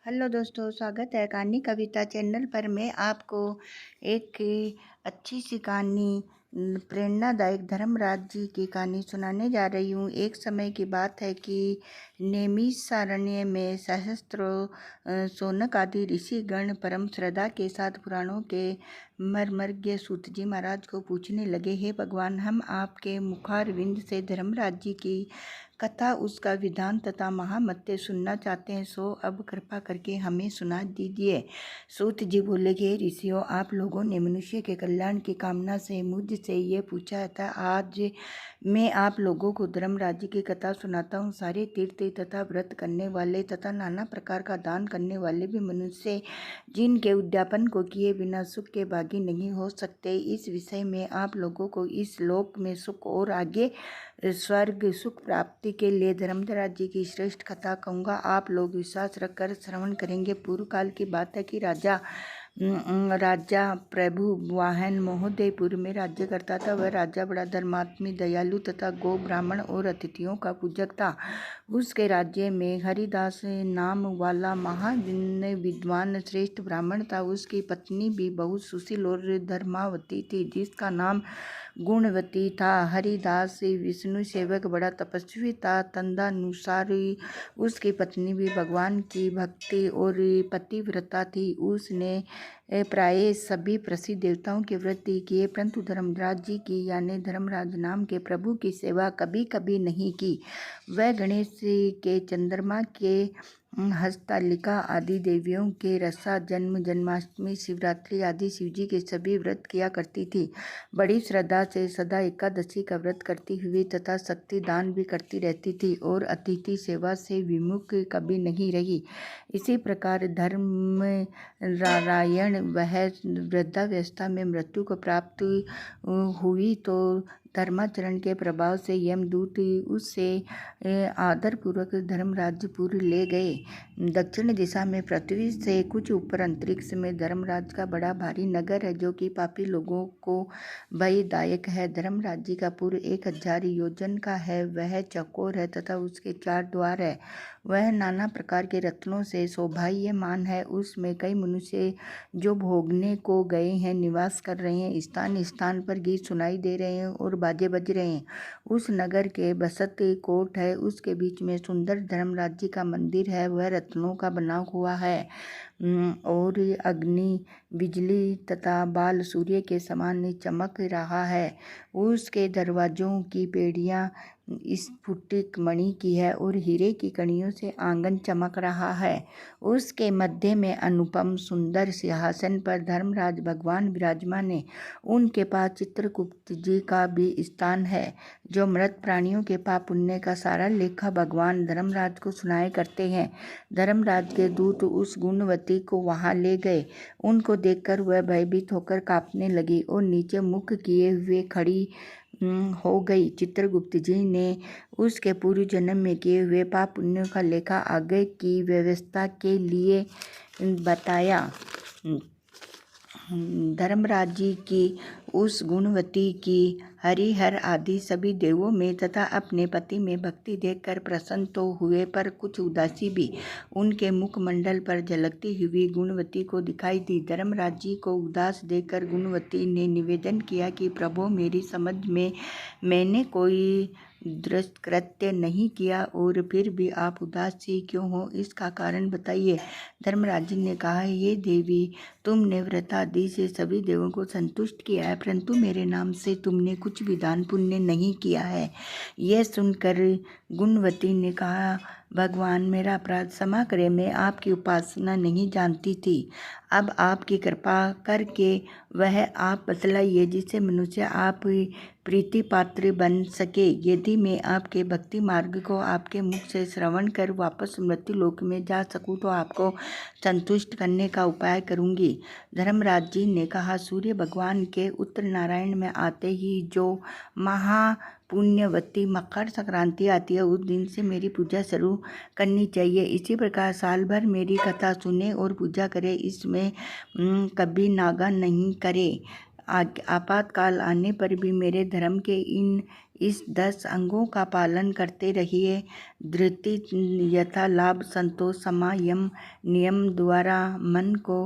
Hello दोस्तों, स्वागत है कहानी कविता चैनल पर। मैं आपको एक अच्छी सी कहानी प्रेरणादायक धर्मराज जी की कहानी सुनाने जा रही हूँ। एक समय की बात है कि नैमिषारण्य में सहस्त्रों शौनक आदि ऋषिगण परम श्रद्धा के साथ पुराणों के मर्मज्ञ सूत जी महाराज को पूछने लगे, हे भगवान, हम आपके मुखारविंद से धर्मराज जी की कथा, उसका विधान तथा महामत्य सुनना चाहते हैं, सो अब कृपा करके हमें सुना दीजिए। सूत जी बोले कि ऋषियों, आप लोगों ने मनुष्य के कल्याण की कामना से मुझसे ये पूछा था। आज मैं आप लोगों को धर्मराज जी की कथा सुनाता हूँ। सारे तीर्थ तथा व्रत करने वाले तथा नाना प्रकार का दान करने वाले भी मनुष्य जिनके उद्यापन को किए बिना सुख के भागी नहीं हो सकते। इस विषय में आप लोगों को इस लोक में सुख और आगे स्वर्ग सुख प्राप्ति के लिए धर्मराज जी की श्रेष्ठ कथा कहूँगा। आप लोग विश्वास रखकर श्रवण करेंगे। पूर्व काल की बात है कि राजा प्रभु वाहन महोदयपुर में राज्य करता था। वह राजा बड़ा धर्मात्मी, दयालु तथा गो ब्राह्मण और अतिथियों का पूजक था। उसके राज्य में हरिदास नाम वाला विद्वान श्रेष्ठ ब्राह्मण था। उसकी पत्नी भी बहुत सुशील और धर्मावती थी, जिसका नाम गुणवती था। हरिदास विष्णु सेवक बड़ा तपस्वी था। तदनुसार उसकी पत्नी भी भगवान की भक्ति और पतिव्रता थी। उसने प्राय सभी प्रसिद्ध देवताओं के व्रत किए, परंतु धर्मराज जी की यानी धर्मराज नाम के प्रभु की सेवा कभी कभी नहीं की। वह गणेश के, चंद्रमा के, हस्तालिका आदि देवियों के, रसा, जन्म, जन्माष्टमी, शिवरात्रि आदि शिवजी के सभी व्रत किया करती थी। बड़ी श्रद्धा से सदा एकादशी का व्रत करती हुई तथा शक्ति दान भी करती रहती थी और अतिथि सेवा से विमुख कभी नहीं रही। इसी प्रकार धर्म नारायण वह वृद्धावस्था में मृत्यु को प्राप्त हुई तो धर्माचरण के प्रभाव से यमदूत उससे आदरपूर्वक धर्मराजपुर ले गए। दक्षिण दिशा में पृथ्वी से कुछ ऊपर अंतरिक्ष में धर्मराज का बड़ा भारी नगर है, जो कि पापी लोगों को भयदायक है। धर्मराज जी का पुर 1000 योजन का है। वह चौकोर है तथा उसके 4 द्वार है। वह नाना प्रकार के रत्नों से शोभायमान है। उसमें कई मनुष्य जो भोगने को गए हैं निवास कर रहे हैं। स्थान स्थान पर गीत सुनाई दे रहे हैं और बाजे बज रहे हैं। उस नगर के बसत कोट है। उसके बीच में सुंदर धर्मराज जी का मंदिर है। वह रत्नों का बना हुआ है और अग्नि, बिजली तथा बाल सूर्य के समान चमक रहा है। उसके दरवाजों की बेड़ियां स्फटिक मणि की है और हीरे की कणियों से आंगन चमक रहा है। उसके मध्य में अनुपम सुंदर सिंहासन पर धर्मराज भगवान विराजमान है। उनके पास चित्रगुप्त जी का भी स्थान है, जो मृत प्राणियों के पाप पुण्य का सारा लेखा भगवान धर्मराज को सुनाए करते हैं। धर्मराज के दूत उस गुणवती को वहां ले गए। उनको देखकर वह भयभीत होकर कांपने लगी और नीचे मुख किए हुए खड़ी हो गई। चित्रगुप्त जी ने उसके पूर्व जन्म में किए हुए पाप पुण्यों का लेखा आगे की व्यवस्था के लिए बताया। धर्मराज जी की उस गुणवती की हरिहर आदि सभी देवों में तथा अपने पति में भक्ति देखकर प्रसन्न तो हुए, पर कुछ उदासी भी उनके मुखमंडल पर झलकती हुई गुणवती को दिखाई दी। धर्मराज जी को उदास देखकर गुणवती ने निवेदन किया कि प्रभु, मेरी समझ में मैंने कोई दुष्कृत्य नहीं किया और फिर भी आप उदासी क्यों हो, इसका कारण बताइए। धर्मराज जी ने कहा, ये देवी, तुमने व्रत आदि से सभी देवों को संतुष्ट किया है, परंतु मेरे नाम से तुमने कुछ भी दान पुण्य नहीं किया है। यह सुनकर गुणवती ने कहा, भगवान, मेरा अपराध क्षमा करें। मैं आपकी उपासना नहीं जानती थी। अब आपकी कृपा करके वह आप बतलाइए जिससे मनुष्य आप प्रीति पात्र बन सके। यदि मैं आपके भक्ति मार्ग को आपके मुख से श्रवण कर वापस मृत्यु लोक में जा सकूं तो आपको संतुष्ट करने का उपाय करूंगी। धर्मराज जी ने कहा, सूर्य भगवान के उत्तर नारायण में आते ही जो महापुण्यवती मकर संक्रांति आती है, उस दिन से मेरी पूजा शुरू करनी चाहिए। इसी प्रकार साल भर मेरी कथा सुने और पूजा करे। इसमें कभी नागा नहीं करे। आपातकाल आने पर भी मेरे धर्म के इन इस 10 अंगों का पालन करते रहिए। धृति यथा लाभ संतोष समा यम नियम द्वारा मन को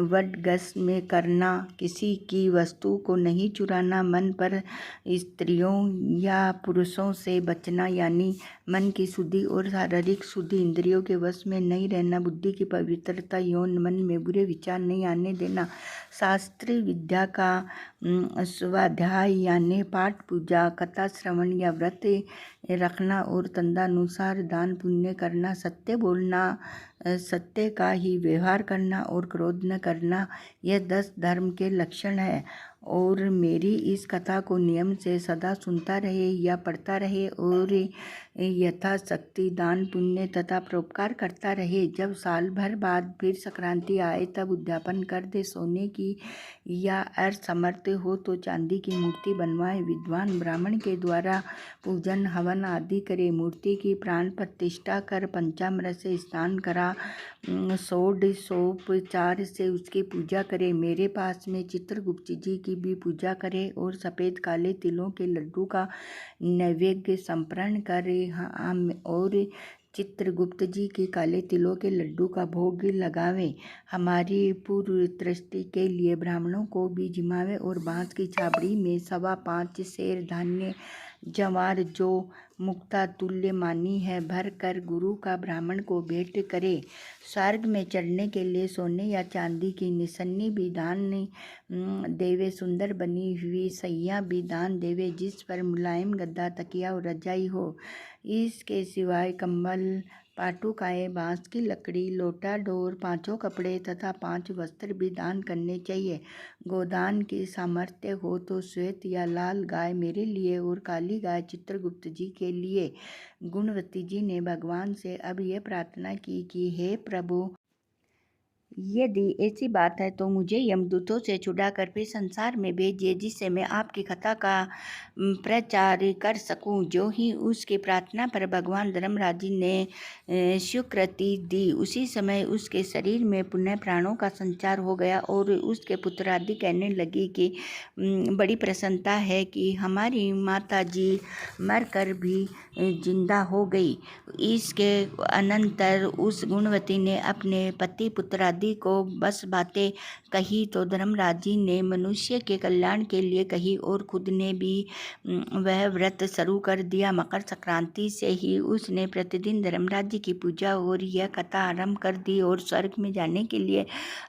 वश में करना, किसी की वस्तु को नहीं चुराना, मन पर स्त्रियों या पुरुषों से बचना यानी मन की शुद्धि और शारीरिक शुद्धि, इंद्रियों के वश में नहीं रहना, बुद्धि की पवित्रता, यौन मन में बुरे विचार नहीं आने देना, शास्त्रीय विद्या का स्वाध्याय यानी पाठ पूजा कथा श्रवण या व्रत रखना और तदनुसार दान पुण्य करना, सत्य बोलना, सत्य का ही व्यवहार करना और क्रोध न करना, यह 10 धर्म के लक्षण है। और मेरी इस कथा को नियम से सदा सुनता रहे या पढ़ता रहे और यथाशक्ति दान पुण्य तथा परोपकार करता रहे। जब साल भर बाद फिर संक्रांति आए तब उद्यापन कर दे। सोने की या असमर्थ हो तो चांदी की मूर्ति बनवाए। विद्वान ब्राह्मण के द्वारा पूजन हवन आदि करे। मूर्ति की प्राण प्रतिष्ठा कर पंचामृत से स्नान करा, षोडशोपचार से उसकी पूजा करे। मेरे पास में चित्रगुप्त जी की भी पूजा करे और सफ़ेद काले तिलों के लड्डू का नैवेद्य समर्पण करे और चित्रगुप्त जी के काले तिलों के लड्डू का भोग लगावे। हमारी पूर्व दृष्टि के लिए ब्राह्मणों को भी जिमावे और बांस की छाबड़ी में 5.25 सेर धान्य जवार जो मुक्ता तुल्य मानी है भर कर गुरु का ब्राह्मण को भेंट करे। स्वर्ग में चढ़ने के लिए सोने या चांदी की निशानी भी दान देवे। सुंदर बनी हुई सैया भी दान देवे जिस पर मुलायम गद्दा तकिया और रजाई हो। इसके सिवाय कंबल पाटुकाएँ, बांस की लकड़ी, लोटा डोर, 5 कपड़े तथा 5 वस्त्र भी दान करने चाहिए। गोदान की सामर्थ्य हो तो श्वेत या लाल गाय मेरे लिए और काली गाय चित्रगुप्त जी के लिए। गुणवती जी ने भगवान से अब यह प्रार्थना की कि हे प्रभु, यदि ऐसी बात है तो मुझे यमदूतों से छुड़ाकर फिर संसार में भेजिए जिससे मैं आपकी कथा का प्रचार कर सकूं। जो ही उसकी प्रार्थना पर भगवान धर्मराज जी ने स्वीकृति दी, उसी समय उसके शरीर में पुनः प्राणों का संचार हो गया और उसके पुत्र आदि कहने लगी कि बड़ी प्रसन्नता है कि हमारी माता जी मरकर भी जिंदा हो गई। इसके अनंतर उस गुणवती ने अपने पति पुत्र आदि को बस बातें कही तो धर्मराज जी ने मनुष्य के कल्याण के लिए कही और खुद ने भी वह व्रत शुरू कर दिया। मकर संक्रांति से ही उसने प्रतिदिन धर्मराज जी की पूजा और यह कथा आरंभ कर दी और स्वर्ग में जाने के लिए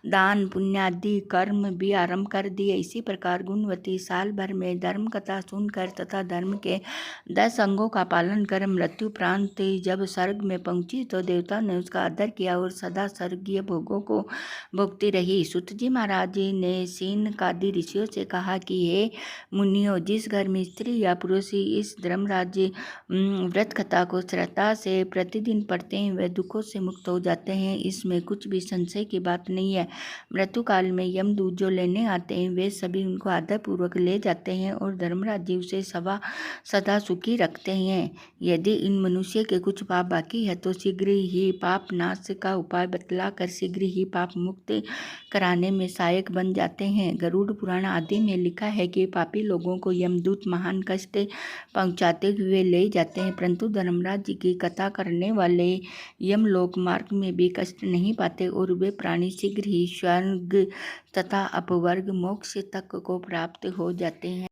दान पुण्य आदि कर्म भी आरंभ कर दिए। इसी प्रकार गुणवती साल भर में धर्म कथा सुनकर तथा धर्म के 10 अंगों का पालन कर मृत्युपरांत जब स्वर्ग में पहुंची तो देवताओं ने उसका आदर किया और सदा स्वर्गीय भोगों को भोगती रही। सूत जी महाराज जी ने सीनकादि ऋषियों से कहा कि हे मुनियों, जिस घर में स्त्री या पुरुष इस धर्मराज व्रत कथा को श्रद्धा से प्रतिदिन पढ़ते हैं वे दुखों से मुक्त हो जाते हैं। इसमें कुछ भी संशय की बात नहीं है। मृत्यु काल में यमदूत जो लेने आते हैं वे सभी उनको आदर पूर्वक ले जाते हैं और धर्मराज जी उसे सदा सुखी रखते हैं। यदि इन मनुष्य के कुछ पाप बाकी है तो शीघ्र ही पाप नाश का उपाय बतलाकर शीघ्र ही पाप मुक्त कराने में सहायक बन जाते हैं। गरुड़ पुराण आदि में लिखा है कि पापी लोगों को यमदूत महान कष्ट पहुंचाते हुए ले जाते हैं, परंतु धर्मराज जी की कथा करने वाले यमलोक मार्ग में भी कष्ट नहीं पाते और वे प्राणी शीघ्र ही स्वर्ग तथा अपवर्ग मोक्ष तक को प्राप्त हो जाते हैं।